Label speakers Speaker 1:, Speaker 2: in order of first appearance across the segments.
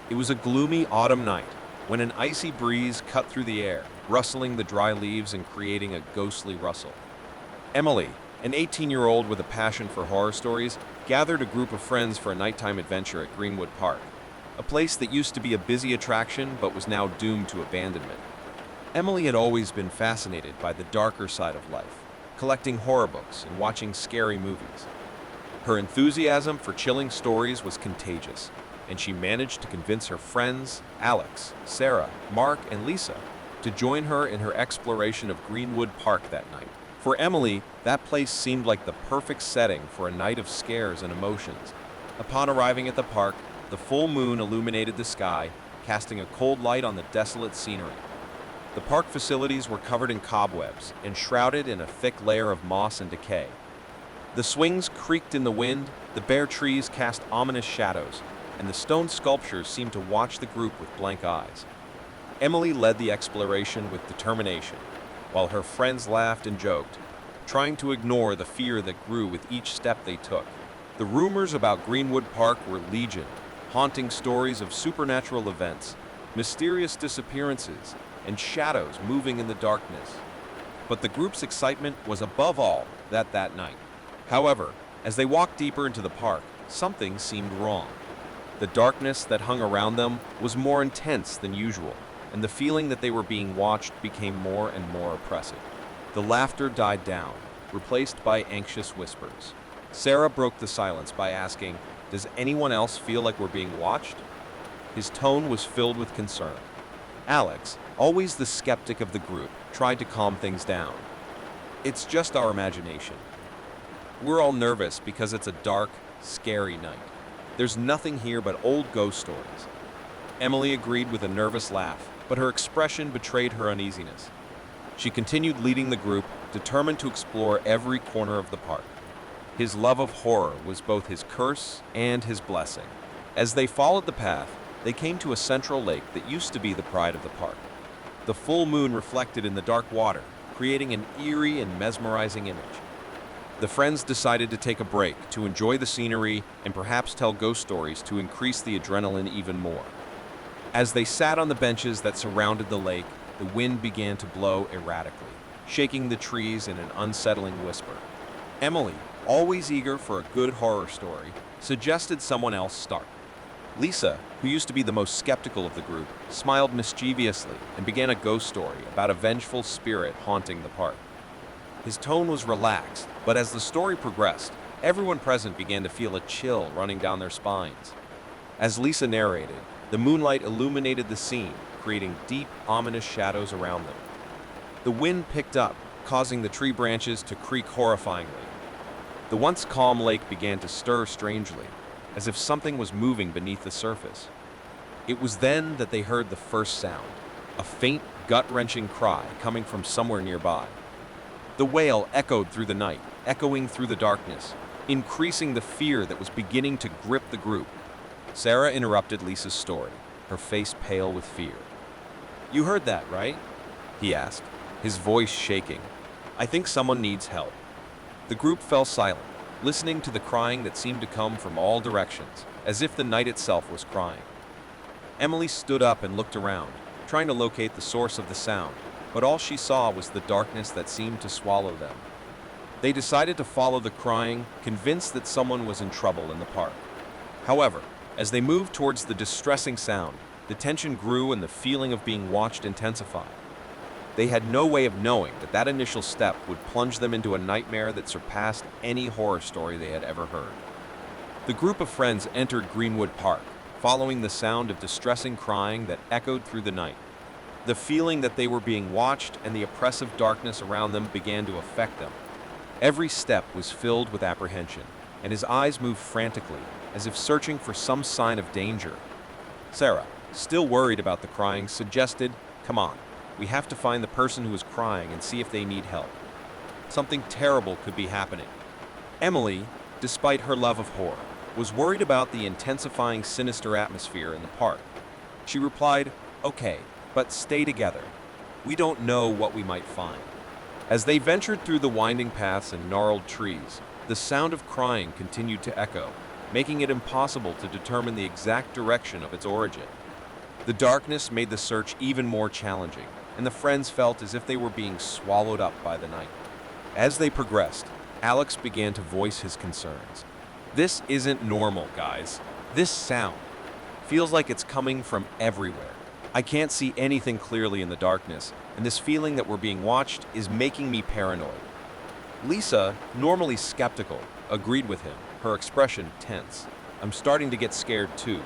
Speaker 1: It was a gloomy autumn night when an icy breeze cut through the air, rustling the dry leaves and creating a ghostly rustle. Emily, an 18-year-old with a passion for horror stories, gathered a group of friends for a nighttime adventure at Greenwood Park, a place that used to be a busy attraction but was now doomed to abandonment. Emily had always been fascinated by the darker side of life, collecting horror books and watching scary movies. Her enthusiasm for chilling stories was contagious, and she managed to convince her friends, Alex, Sarah, Mark, and Lisa, to join her in her exploration of Greenwood Park that night. For Emily, that place seemed like the perfect setting for a night of scares and emotions. Upon arriving at the park, the full moon illuminated the sky, casting a cold light on the desolate scenery. The park facilities were covered in cobwebs and shrouded in a thick layer of moss and decay. The swings creaked in the wind, the bare trees cast ominous shadows, and the stone sculptures seemed to watch the group with blank eyes. Emily led the exploration with determination, while her friends laughed and joked, trying to ignore the fear that grew with each step they took. The rumors about Greenwood Park were legion, haunting stories of supernatural events, mysterious disappearances, and shadows moving in the darkness. But the group's excitement was above all that night. However, as they walked deeper into the park, something seemed wrong. The darkness that hung around them was more intense than usual, and the feeling that they were being watched became more and more oppressive. The laughter died down, replaced by anxious whispers. Sarah broke the silence by asking, "Does anyone else feel like we're being watched?" His tone was filled with concern. Alex, always the skeptic of the group, tried to calm things down. "It's just our imagination. We're all nervous because it's a dark, scary night. There's nothing here but old ghost stories." Emily agreed with a nervous laugh, but her expression betrayed her uneasiness. She continued leading the group, determined to explore every corner of the park. His love of horror was both his curse and his blessing. As they followed the path, they came to a central lake that used to be the pride of the park. The full moon reflected in the dark water, creating an eerie and mesmerizing image. The friends decided to take a break to enjoy the scenery and perhaps tell ghost stories to increase the adrenaline even more. As they sat on the benches that surrounded the lake, the wind began to blow erratically, shaking the trees in an unsettling whisper. Emily, always eager for a good horror story, suggested someone else start. Lisa, who used to be the most skeptical of the group, smiled mischievously and began a ghost story about a vengeful spirit haunting the park. His tone was relaxed, but as the story progressed, everyone present began to feel a chill running down their spines. As Lisa narrated, the moonlight illuminated the scene, creating deep, ominous shadows around them. The wind picked up, causing the tree branches to creak horrifyingly. The once calm lake began to stir strangely, as if something was moving beneath the surface. It was then that they heard the first sound, a faint, gut-wrenching cry coming from somewhere nearby. The wail echoed through the night, echoing through the darkness, increasing the fear that was beginning to grip the group. Sarah interrupted Lisa's story, her face pale with fear. "You heard that, right?" he asked, his voice shaking. "I think someone needs help." The group fell silent, listening to the crying that seemed to come from all directions, as if the night itself was crying. Emily stood up and looked around, trying to locate the source of the sound, but all she saw was the darkness that seemed to swallow them. They decided to follow the crying, convinced that someone was in trouble in the park. However, as they moved towards the distressing sound, the tension grew and the feeling of being watched intensified. They had no way of knowing that that initial step would plunge them into a nightmare that surpassed any horror story they had ever heard. The group of friends entered Greenwood Park, following the sound of distressing crying that echoed through the night. The feeling that they were being watched and the oppressive darkness around them began to affect them. Every step was filled with apprehension, and his eyes moved frantically, as if searching for some sign of danger. Sarah, still worried about the crying, suggested, "Come on, we have to find the person who is crying and see if they need help. Something terrible could be happening." Emily, despite her love of horror, was worried about the intensifying sinister atmosphere in the park. She replied, "Okay, but stay together. We don't know what we might find." As they ventured through the winding paths and gnarled trees, the sound of crying continued to echo, making it impossible to determine the exact direction of its origin. The darkness made the search even more challenging, and the friends felt as if they were being swallowed up by the night. As they progressed, Alex began to voice his concerns. This isn't normal, guys. This sound feels like it's coming from everywhere. I can't see anything clearly in the darkness, and this feeling that we're being watched is making me paranoid. Lisa, normally skeptical, agreed with him, her expression tense. I'm starting to get scared too.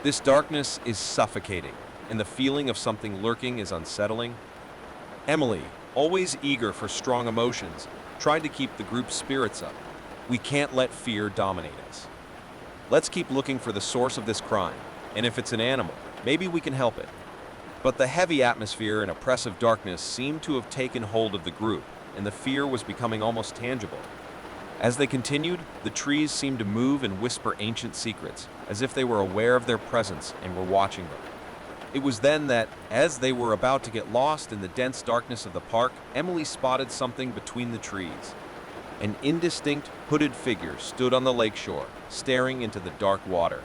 Speaker 1: This darkness is suffocating, and the feeling of something lurking is unsettling. Emily, always eager for strong emotions, tried to keep the group's spirits up. We can't let fear dominate us. Let's keep looking for the source of this crime, and if it's an animal, maybe we can help it. But the heavy atmosphere and oppressive darkness seemed to have taken hold of the group, and the fear was becoming almost tangible. As they continued, the trees seemed to move and whisper ancient secrets, as if they were aware of their presence and were watching them. It was then that, as they were about to get lost in the dense darkness of the park, Emily spotted something between the trees. An indistinct, hooded figure stood on the lakeshore, staring into the dark water.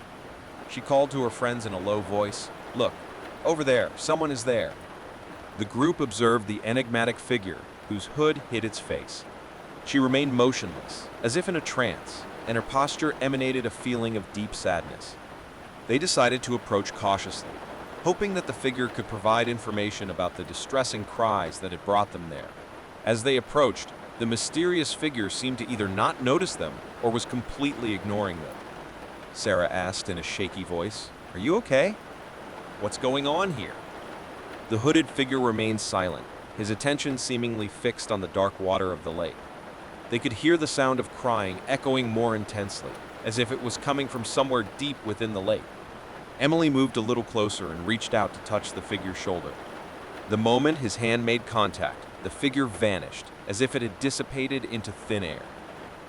Speaker 1: She called to her friends in a low voice, "Look, over there, someone is there." The group observed the enigmatic figure, whose hood hid its face. She remained motionless, as if in a trance, and her posture emanated a feeling of deep sadness. They decided to approach cautiously, hoping that the figure could provide information about the distressing cries that had brought them there. As they approached, the mysterious figure seemed to either not notice them or was completely ignoring them. Sarah asked in a shaky voice, "Are you okay? What's going on here?" The hooded figure remained silent, his attention seemingly fixed on the dark water of the lake. They could hear the sound of crying echoing more intensely, as if it was coming from somewhere deep within the lake. Emily moved a little closer and reached out to touch the figure's shoulder. The moment his hand made contact, the figure vanished, as if it had dissipated into thin air.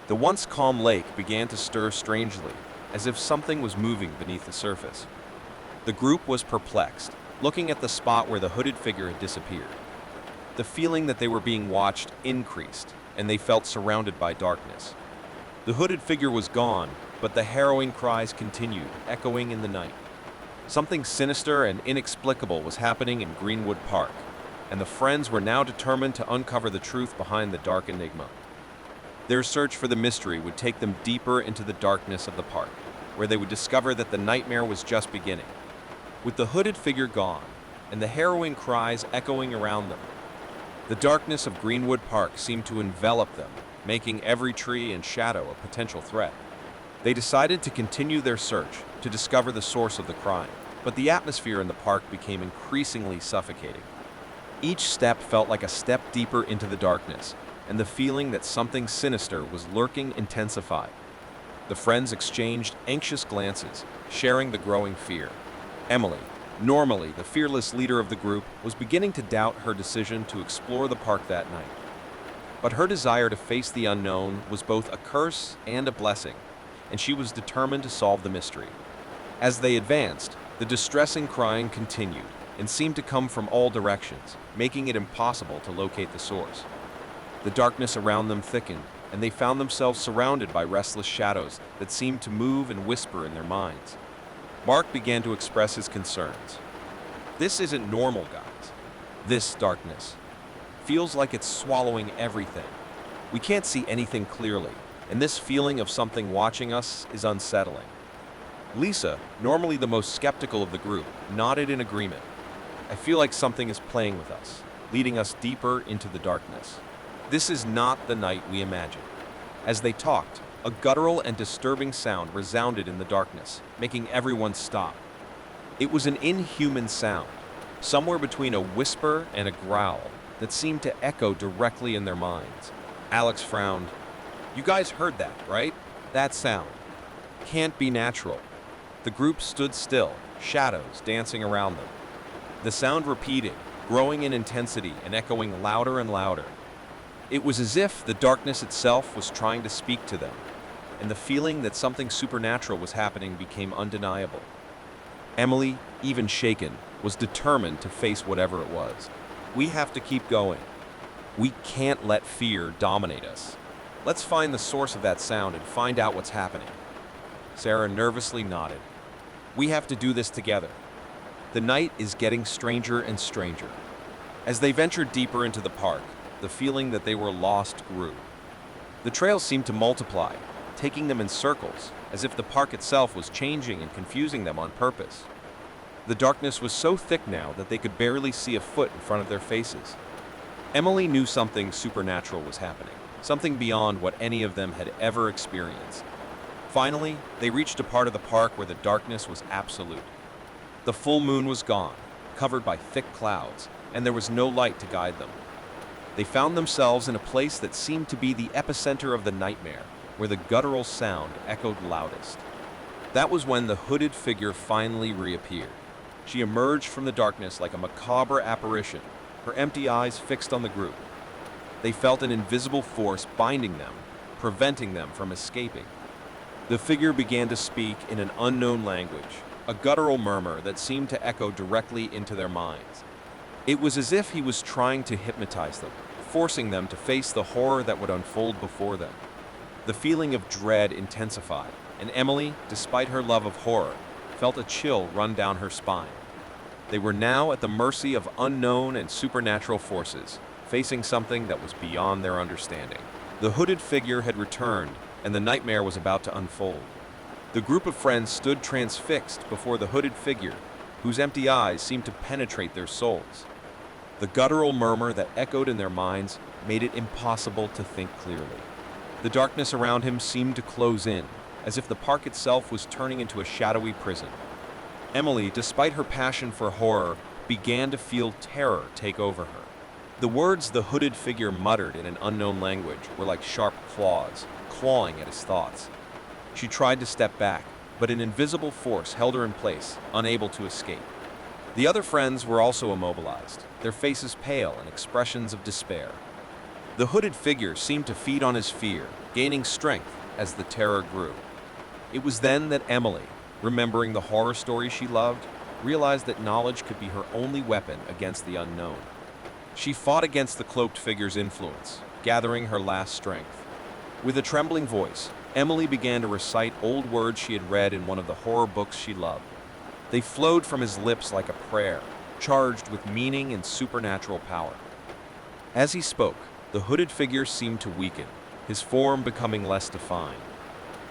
Speaker 1: The once calm lake began to stir strangely, as if something was moving beneath the surface. The group was perplexed, looking at the spot where the hooded figure had disappeared. The feeling that they were being watched increased, and they felt surrounded by darkness. The hooded figure was gone, but the harrowing cries continued, echoing in the night. Something sinister and inexplicable was happening in Greenwood Park, and the friends were now determined to uncover the truth behind the dark enigma. Their search for the mystery would take them deeper into the darkness of the park, where they would discover that the nightmare was just beginning. With the hooded figure gone, and the harrowing cries echoing around them, the darkness of Greenwood Park seemed to envelop them, making every tree and shadow a potential threat. They decided to continue their search to discover the source of the crime, but the atmosphere in the park became increasingly suffocating. Each step felt like a step deeper into the darkness, and the feeling that something sinister was lurking intensified. The friends exchanged anxious glances, sharing the growing fear. Emily, normally the fearless leader of the group, was beginning to doubt her decision to explore the park that night. But her desire to face the unknown was both a curse and a blessing, and she was determined to solve the mystery. As they advanced, the distressing crying continued and seemed to come from all directions, making it impossible to locate the source. The darkness around them thickened, and they found themselves surrounded by restless shadows that seemed to move and whisper in their minds. Mark began to express his concerns. This isn't normal, guys. This darkness feels like it's swallowing everything. We can't see anything clearly, and this feeling of something watching us is unsettling. Lisa, normally the most skeptical of the group, nodded in agreement. I feel like something is playing with us, leading us deeper into the darkness. This is not the night we imagined. As they talked, a guttural and disturbing sound resounded in the darkness, making everyone stop. It was an inhuman sound, somewhere between a whisper and a growl, that seemed to echo directly in their minds. Alex frowned. "You guys heard that, right? That sound can't be natural." The group stood still, shadows dancing around them. The sound repeated, growing in intensity and echoing louder and louder. It was as if the darkness itself was trying to speak to them, and the feeling that something supernatural was happening became undeniable. Emily, even shaken, was determined to face whatever it was. "We have to keep going. We can't let fear dominate us. Let's find the source of that sound and find out what's happening." Sarah nervously nodded. We have to do this together. The night is getting stranger and stranger. As they ventured deeper into the park, the feeling that they were lost grew. The trails seemed to multiply, taking them in circles, as if the park itself was changing and confusing them on purpose. The darkness was so thick now that they could barely see a foot in front of their faces. Emily knew something supernatural was happening, something beyond what any of them had ever experienced. Finally, they reached a part of the park where the darkness was absolute. The full moon was gone, covered by thick clouds, and there was no light to guide them. They found themselves in a place that seemed to be the epicenter of the nightmare, where the guttural sound echoed loudest. That was when the hooded figure finally reappeared. She emerged from the darkness like a macabre apparition, her empty eyes fixed on the group. They felt an invisible force binding them, preventing them from escaping. The figure began to speak in an unknown language, a guttural murmur that seemed to echo directly into their minds. It was as if he was trying to hypnotize them, forcing them to face the horror that would unfold before them. The feeling of dread intensified, and Emily, despite her love of horror, felt a chill run down her spine. They were now at the mercy of unknown and supernatural forces, facing something that was beyond their understanding. The hooded figure had returned, and the nightmare was about to unfold. The group of friends stood transfixed before the hooded figure, whose empty eyes seemed to penetrate their souls. The guttural murmur that echoed in their minds made it impossible to think clearly. The darkness around him seemed to close in, as if the park itself was turning into a shadowy prison. Emily, despite her passion for horror, began to feel terror take over her. The words the hooded figure muttered in an unknown language were like sharp claws, clawing at his thoughts. She tried to step back, but an invisible force held her in place, unable to escape. The other friends were also immobilized, their faces pale and expressions of despair. The hooded figure seemed to feed on his fear, gaining strength as the terror grew. It was then that Emily, remembering the horror stories she loved, realized that knowledge could be her only weapon against the unknown. She fought against the cloaked figure's influence, gathering her last strength. With a trembling voice, Emily began to recite old words she had read in one of the horror books she loved. They flowed from his lips like a prayer, charged with meaning and supernatural power. As he spoke, the hooded figure seemed to weaken, his form becoming less defined.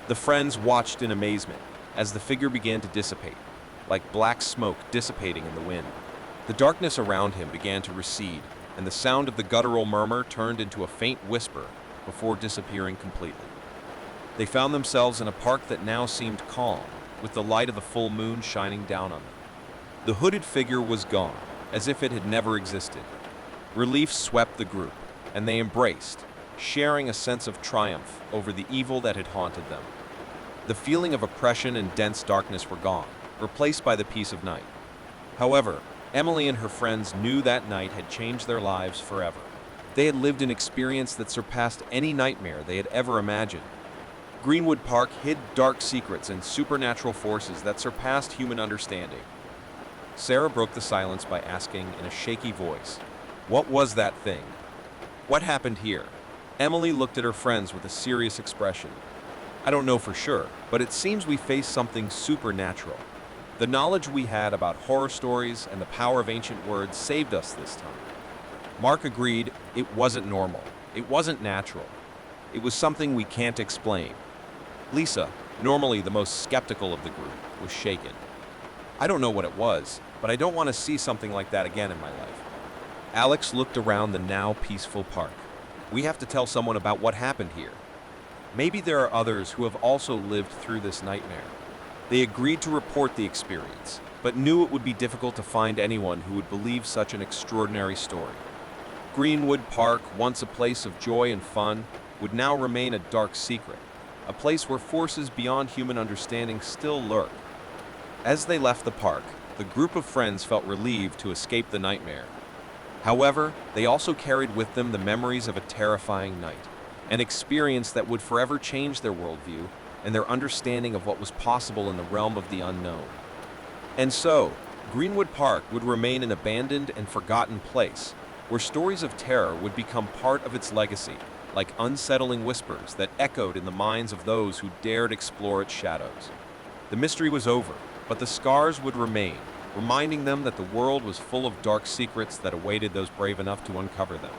Speaker 1: The friends watched in amazement as the figure began to dissipate, like black smoke dissipating in the wind. The darkness around him began to recede, and the sound of the guttural murmur turned into a faint whisper before disappearing completely. They found themselves in a park that now seemed calm, with the light of the full moon shining down on them. The hooded figure was gone, as if it had never existed. Relief swept the group, and they embraced, sharing a sense of triumph over the evil that had haunted them. The feeling of oppression and dense darkness were gone, replaced by the peace of night. However, Emily and her friends knew that night had changed their lives forever. They had lived an experience that surpassed any nightmare they had ever imagined. Greenwood Park hid dark secrets and supernatural forces that surpassed human understanding. Sarah broke the silence by asking in a shaky voice, "What was that thing? What happened here?" Emily looked at her friends with a serious expression. "I don't know for sure, but it seems we faced something supernatural. The knowledge we had about horror stories and the power of ancient words saved us this time." Mark agreed it wasn't normal. It wasn't natural. It was something we can't explain. Lisa, normally the most skeptical of the group, was shaken. "I don't know what it was, but I don't want to see something like that again in my life." Alex looked around the now peaceful park. "We have to tell someone about what happened here. Maybe there are others who have also lived through this nightmare." They agreed to report the experience, but knew it would be difficult to find anyone who would believe such an extraordinary story. Greenwood Park, once a place of joy and fun, would now remain a dark secret, a place where forces beyond human understanding still lurk. As they left the park, the group of friends felt relieved to escape the nightmare. However, they also carried with them the memories of a terrifying night, an experience that would forever change their worldview and their understanding of what was possible in the realm of the unknown. And so, Greenwood Park would remain an abandoned and forgotten place, where stories of terror would become part of its legacy, like unsettling whispers that echoed in the minds of those who dared explore its shadows. The mystery was over, but the scars would remain, reminding them that the world was full of dark secrets that awaited those brave enough to uncover them.